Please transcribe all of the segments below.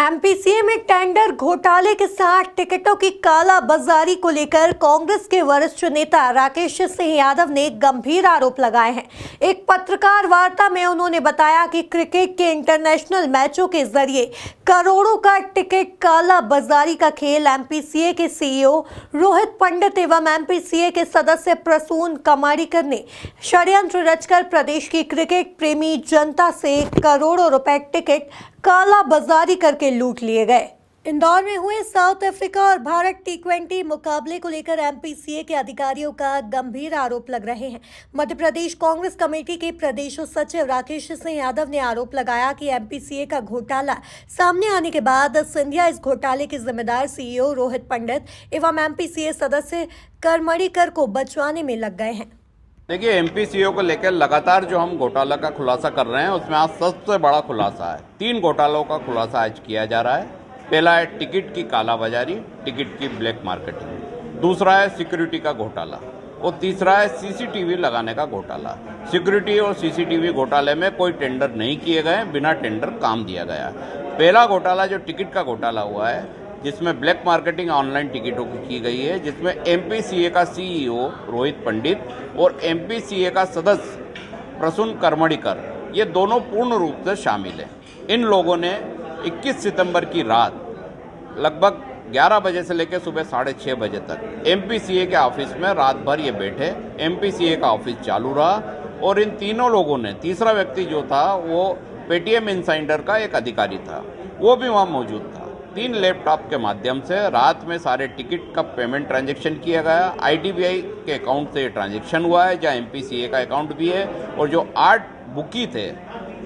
MPCA में tender घोटाले के साथ टिकटों की कालाबाजारी को लेकर कांग्रेस के वरिष्ठ नेता राकेश सिंह यादव ने गंभीर आरोप लगाए हैं। एक पत्रकार वार्ता में उन्होंने बताया कि क्रिकेट के इंटरनेशनल मैचों के जरिए करोड़ों का टिकट कालाबाजारी का खेल एमपीसीए के सीईओ रोहित पंडित एवं एमपीसीए के सदस्य प्रसून कमाड़ीकर ने षड्यंत्र रचकर प्रदेश की क्रिकेट प्रेमी जनता से करोड़ों रुपए टिकट कालाबाजारी करके लूट लिए गए। इंदौर में हुए साउथ अफ्रीका और भारत टी20 मुकाबले को लेकर एमपीसीए के अधिकारियों का गंभीर आरोप लग रहे हैं। मध्य प्रदेश कांग्रेस कमेटी के प्रदेश सचिव राकेश सिंह यादव ने आरोप लगाया कि एमपीसीए का घोटाला सामने आने के बाद सिंधिया इस घोटाले के जिम्मेदार सीईओ रोहित पंडित एवं एमपीसीए सदस्य कमाड़ीकर को बचवाने में लग गए हैं। देखिए, एमपीसीओ को लेकर लगातार जो हम घोटाला का खुलासा कर रहे हैं उसमें आज सबसे बड़ा खुलासा है। 3 घोटालों का खुलासा आज किया जा रहा है। पहला है टिकट की कालाबाजारी, टिकट की ब्लैक मार्केटिंग। दूसरा है सिक्योरिटी का घोटाला और तीसरा है सीसीटीवी लगाने का घोटाला। सिक्योरिटी और सीसीटीवी घोटाले में कोई टेंडर नहीं किए गए, बिना टेंडर काम दिया गया। पहला घोटाला जो टिकट का घोटाला हुआ है, जिसमें ब्लैक मार्केटिंग ऑनलाइन टिकटों की गई है, जिसमें एमपीसीए का सीईओ रोहित पंडित और एमपीसीए का सदस्य प्रसून कमाड़ीकर, ये दोनों पूर्ण रूप से शामिल हैं। इन लोगों ने 21 सितंबर की रात लगभग 11 बजे से लेकर सुबह 6:30 बजे तक एमपीसीए के ऑफिस में रात भर ये बैठे। एमपीसीए का ऑफिस चालू रहा और इन तीनों लोगों ने, तीसरा व्यक्ति जो था वो पेटीएम इनसाइडर का एक अधिकारी था, वो भी वहाँ मौजूद था। 3 लैपटॉप के माध्यम से रात में सारे टिकट का पेमेंट ट्रांजैक्शन किया गया। आईडीबीआई के अकाउंट से ट्रांजैक्शन हुआ है, जहाँ एमपीसीए का अकाउंट भी है, और जो 8 बुकी थे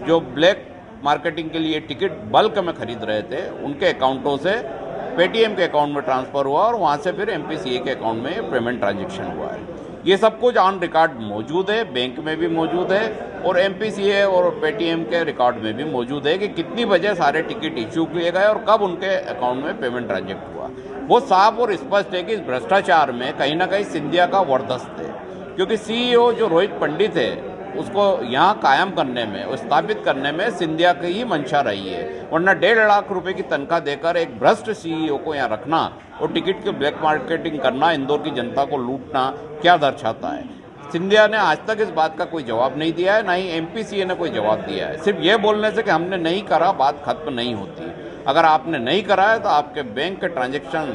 जो ब्लैक मार्केटिंग के लिए टिकट बल्क में खरीद रहे थे, उनके अकाउंटों से पेटीएम के अकाउंट में ट्रांसफ़र हुआ और वहाँ से फिर एमपीसीए के अकाउंट में पेमेंट ट्रांजैक्शन हुआ है। ये सब कुछ ऑन रिकॉर्ड मौजूद है, बैंक में भी मौजूद है और एमपीसीए और पेटीएम के रिकॉर्ड में भी मौजूद है कि कितनी बजे सारे टिकट इश्यू किए गए और कब उनके अकाउंट में पेमेंट ट्रांजेक्ट हुआ। वो साफ और स्पष्ट है कि इस भ्रष्टाचार में कहीं ना कहीं सिंधिया का वर्चस्व है, क्योंकि सीईओ जो रोहित पंडित है उसको यहाँ कायम करने में और स्थापित करने में सिंधिया की ही मंशा रही है। वरना 1.5 लाख रुपए की तनख्वाह देकर एक भ्रष्ट सीईओ को यहाँ रखना और टिकट की ब्लैक मार्केटिंग करना, इंदौर की जनता को लूटना क्या दर्शाता है। सिंधिया ने आज तक इस बात का कोई जवाब नहीं दिया है, ना ही एमपीसीए ने कोई जवाब दिया है। सिर्फ ये बोलने से कि हमने नहीं करा बात खत्म नहीं होती। अगर आपने नहीं करा है तो आपके बैंक के ट्रांजेक्शन